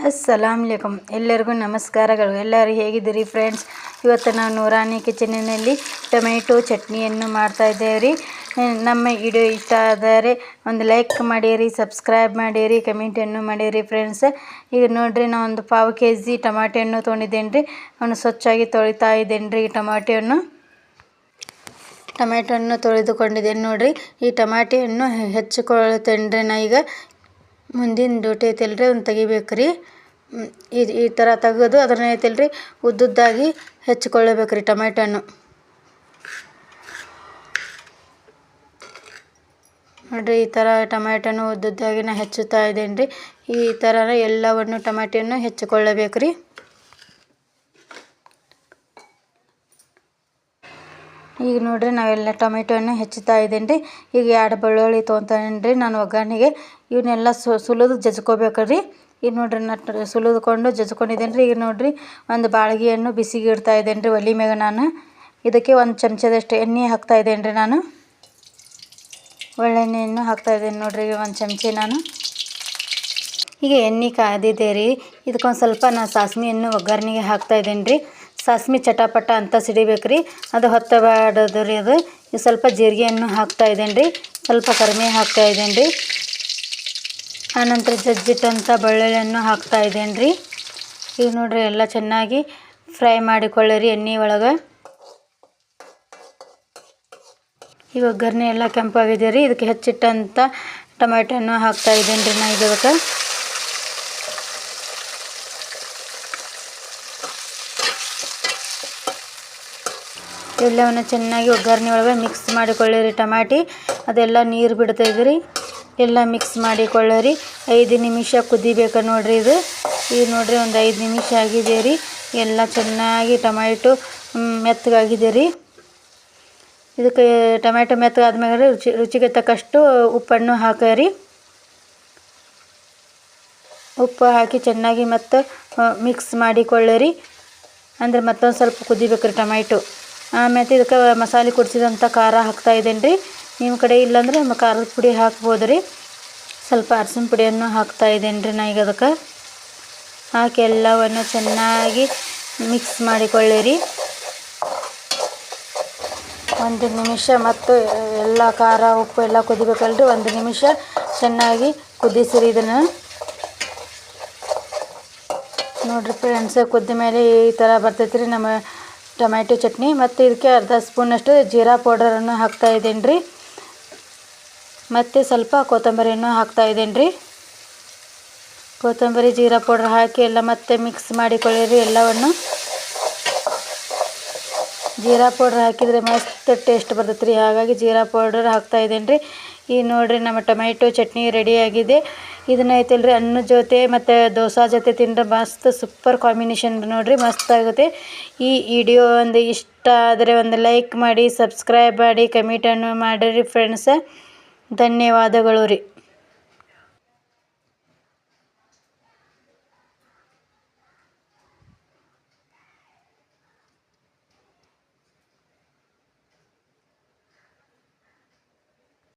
ಅಸ್ಸಲಾಮುಅಲೈಕುಮ್. ಎಲ್ಲರಿಗೂ ನಮಸ್ಕಾರಗಳು. ಎಲ್ಲರೂ ಹೇಗಿದ್ದೀರಿ ಫ್ರೆಂಡ್ಸ್? ಇವತ್ತು ನಾವು ನೂರಾನಿ ಕಿಚನಿನಲ್ಲಿ ಟೊಮೆಟೊ ಚಟ್ನಿಯನ್ನು ಮಾಡ್ತಾ ಇದ್ದೇವೆ ರೀ. ನಮ್ಮ ವಿಡಿಯೋ ಇಷ್ಟ ಆದರೆ ಒಂದು ಲೈಕ್ ಮಾಡಿರಿ, ಸಬ್ಸ್ಕ್ರೈಬ್ ಮಾಡಿರಿ, ಕಮೆಂಟನ್ನು ಮಾಡಿರಿ ಫ್ರೆಂಡ್ಸ್. ಈಗ ನೋಡಿರಿ, ನಾನು ಒಂದು ಪಾವು kg ಟೊಮಾಟೆಯನ್ನು ತೊಗೊಂಡಿದ್ದೇನೆ ರೀ. ಅವನು ಸ್ವಚ್ಛಾಗಿ ತೊಳಿತಾ ಇದ್ದೇನೆ ರೀ. ಟೊಮೆಟೊನ್ನು ತೊಳೆದುಕೊಂಡಿದ್ದೇನೆ ನೋಡಿರಿ. ಈ ಟೊಮಾಟೆಯನ್ನು ಹೆಚ್ಚಿಕೊಳ್ಳುತ್ತೇನೆ ರೀ. ನಾ ಈಗ ಮುಂದಿನ ಡ್ಯೂಟಿ ಐತಿಲ್ಲ ರೀ, ಅದನ್ನು ತೆಗಿಬೇಕು ರೀ. ಈ ಥರ ತೆಗೆದು ಅದನ್ನ ಐತಿಲ್ಲ ರೀ ಉದ್ದುದ್ದಾಗಿ ಹೆಚ್ಚಿಕೊಳ್ಳಬೇಕು ರೀ ಟೊಮೆಟೊನ್ನು. ನೋಡಿರಿ, ಈ ಥರ ಟೊಮೆಟೊನು ಉದ್ದುದ್ದಾಗಿ ನಾ ಹೆಚ್ಚುತ್ತಾ ಇದ್ದೇನೆ ರೀ. ಈ ಥರ ಎಲ್ಲವನ್ನು ಟೊಮೆಟೊನ್ನು ಹೆಚ್ಚಿಕೊಳ್ಳಬೇಕು ರೀ. ಈಗ ನೋಡಿರಿ, ನಾವೆಲ್ಲ ಟೊಮೆಟೊವನ್ನು ಹೆಚ್ಚುತ್ತಾ ಇದ್ದೇನೆ ರೀ. ಈಗ 2 ಬೆಳ್ಳುಳ್ಳಿ ತೊಗೊತಾನೆ ರೀ ನಾನು ಒಗ್ಗರಣೆಗೆ. ಇವನ್ನೆಲ್ಲ ಸುಲಿದು ಜಜ್ಕೋಬೇಕ್ರಿ. ಈಗ ನೋಡಿರಿ, ನಾನು ಸುಲಿದುಕೊಂಡು ಜಜ್ಕೊಂಡಿದ್ದೇನೆ ರೀ. ಈಗ ನೋಡಿರಿ, ಒಂದು ಬಾಳ್ಗೆಯನ್ನು ಬಿಸಿಗೆ ಇಡ್ತಾ ಇದ್ದೇನೆ ರೀ ಒಲೆ ಮ್ಯಾಗ. ನಾನು ಇದಕ್ಕೆ 1 ಚಮಚದಷ್ಟು ಎಣ್ಣೆ ಹಾಕ್ತಾ ಇದ್ದೇನೆ ರೀ. ನಾನು ಒಳ್ಳೆಣ್ಣೆಯನ್ನು ಹಾಕ್ತಾ ಇದ್ದೇನೆ ನೋಡಿರಿ, 1 ಚಮಚ ನಾನು. ಈಗ ಎಣ್ಣೆ ಕಾದಿದೆ ರೀ. ಇದಕ್ಕೊಂದು ಸ್ವಲ್ಪ ನಾನು ಸಾಸ್ಮಿಯನ್ನು ಒಗ್ಗರಣೆಗೆ ಹಾಕ್ತಾ ಇದ್ದೇನೆ ರೀ. ಸಾಸ್ಮಿ ಚಟಪಟ ಅಂತ ಸಿಡಿಬೇಕು ರೀ, ಅದು ಹೊತ್ತಬಾರ್ದು ರೀ. ಅದು ಈಗ ಸ್ವಲ್ಪ ಜೀರಿಗೆಯನ್ನು ಹಾಕ್ತಾ ಇದ್ದೇನೆ ರೀ, ಸ್ವಲ್ಪ ಕರಿಮೆ ಹಾಕ್ತಾ ಇದ್ದೇನೆ ರೀ. ಆನಂತರ ಜಜ್ಜಿಟ್ಟಂಥ ಬೆಳ್ಳುಳ್ಳಿಯನ್ನು ಹಾಕ್ತಾ ಇದ್ದೇನೆ ರೀ. ಈಗ ನೋಡಿರಿ, ಎಲ್ಲ ಚೆನ್ನಾಗಿ ಫ್ರೈ ಮಾಡಿಕೊಳ್ಳಿರಿ ಎಣ್ಣೆ ಒಳಗೆ. ಈಗ ಒಗ್ಗರಣೆ ಎಲ್ಲ ಕೆಂಪಾಗಿದೆ ರೀ. ಇದಕ್ಕೆ ಹೆಚ್ಚಿಟ್ಟಂಥ ಟೊಮೆಟೊನ್ನು ಹಾಕ್ತಾ ಇದ್ದೇನೆ ರೀ. ನಾ ಇದಕ್ಕೆ ಎಲ್ಲವನ್ನು ಚೆನ್ನಾಗಿ ಒಗ್ಗರಣೆ ಒಳಗೆ ಮಿಕ್ಸ್ ಮಾಡಿಕೊಳ್ಳಿರಿ. ಟಮಾಟಿ ಅದೆಲ್ಲ ನೀರು ಬಿಡ್ತಾಯಿದೆ ರೀ. ಎಲ್ಲ ಮಿಕ್ಸ್ ಮಾಡಿಕೊಳ್ಳಿರಿ. 5 ನಿಮಿಷ ಕುದಿಬೇಕು ನೋಡಿರಿ ಇದು. ಈಗ ನೋಡಿರಿ, ಒಂದು 5 ನಿಮಿಷ ಆಗಿದೆ ರೀ. ಎಲ್ಲ ಚೆನ್ನಾಗಿ ಟೊಮೆಟೊ ಮೆತ್ತಗಾಗಿದೆ ರೀ. ಇದಕ್ಕೆ ಟೊಮೆಟೊ ಮೆತ್ತಗಾದ್ಮೇಲೆ ರುಚಿಗೆ ತಕ್ಕಷ್ಟು ಉಪ್ಪನ್ನು ಹಾಕಿರಿ. ಉಪ್ಪು ಹಾಕಿ ಚೆನ್ನಾಗಿ ಮತ್ತೆ ಮಿಕ್ಸ್ ಮಾಡಿಕೊಳ್ಳಿರಿ. ಅಂದರೆ ಮತ್ತೊಂದು ಸ್ವಲ್ಪ ಕುದಿಬೇಕು ರೀ ಟೊಮೆಟೊ. ಆಮೇಲೆ ಇದಕ್ಕೆ ಮಸಾಲೆ ಕುದಿಸಿದಂಥ ಖಾರ ಹಾಕ್ತಾ ಇದ್ದೇನೆ ರೀ. ನಿಮ್ಮ ಕಡೆ ಇಲ್ಲಾಂದರೆ ಖಾರದ ಪುಡಿ ಹಾಕ್ಬೋದು ರೀ. ಸ್ವಲ್ಪ ಅರಸಿನ ಪುಡಿಯನ್ನು ಹಾಕ್ತಾ ಇದ್ದೇನೆ ರೀ. ನಾ ಈಗ ಅದಕ್ಕೆ ಹಾಕಿ ಎಲ್ಲವನ್ನು ಚೆನ್ನಾಗಿ ಮಿಕ್ಸ್ ಮಾಡಿಕೊಳ್ಳಿರಿ. 1 ನಿಮಿಷ ಮತ್ತು ಎಲ್ಲ ಖಾರ ಉಪ್ಪು ಎಲ್ಲ ಕುದಿಬೇಕಲ್ರಿ. 1 ನಿಮಿಷ ಚೆನ್ನಾಗಿ ಕುದಿಸಿರಿ ಇದನ್ನು. ನೋಡಿರಿ ಫ್ರೆಂಡ್ಸ್, ಕುದ್ದ ಮೇಲೆ ಈ ಥರ ಬರ್ತೈತೆ ರೀ ನಮ್ಮ ಟೊಮೆಟೊ ಚಟ್ನಿ. ಮತ್ತು ಇದಕ್ಕೆ ಅರ್ಧ ಸ್ಪೂನಷ್ಟು ಜೀರಾ ಪೌಡರನ್ನು ಹಾಕ್ತಾ ಇದ್ದೇನೆ ರೀ. ಮತ್ತು ಸ್ವಲ್ಪ ಕೊತ್ತಂಬರಿಯನ್ನು ಹಾಕ್ತಾ ಇದ್ದೇನೆ ರೀ. ಕೊತ್ತಂಬರಿ ಜೀರಾ ಪೌಡರ್ ಹಾಕಿ ಎಲ್ಲ ಮತ್ತೆ ಮಿಕ್ಸ್ ಮಾಡಿಕೊಳ್ಳಿರಿ ಎಲ್ಲವನ್ನು. ಜೀರಾ ಪೌಡ್ರ್ ಹಾಕಿದರೆ ಮಸ್ತ್ ಟೇಸ್ಟ್ ಬರ್ತೈತೆ ರೀ, ಹಾಗಾಗಿ ಜೀರಾ ಪೌಡರ್ ಹಾಕ್ತಾ ಇದ್ದೇನೆ ರೀ. ಈಗ ನೋಡಿರಿ, ನಮ್ಮ ಟೊಮೆಟೊ ಚಟ್ನಿ ರೆಡಿಯಾಗಿದೆ. ಇದನ್ನ ಐತಿಲ್ಲ ರೀ ಅನ್ನದ ಜೊತೆ ಮತ್ತು ದೋಸೆ ಜೊತೆ ತಿಂದರೆ ಮಸ್ತ್ ಸೂಪರ್ ಕಾಂಬಿನೇಷನ್ ನೋಡಿರಿ, ಮಸ್ತ್ ಆಗುತ್ತೆ. ಈ ವಿಡಿಯೋ ಒಂದು ಇಷ್ಟ ಆದರೆ ಒಂದು ಲೈಕ್ ಮಾಡಿ, ಸಬ್ಸ್ಕ್ರೈಬ್ ಮಾಡಿ, ಕಮೆಂಟನ್ನು ಮಾಡಿರಿ ಫ್ರೆಂಡ್ಸ. ಧನ್ಯವಾದಗಳು ರೀ.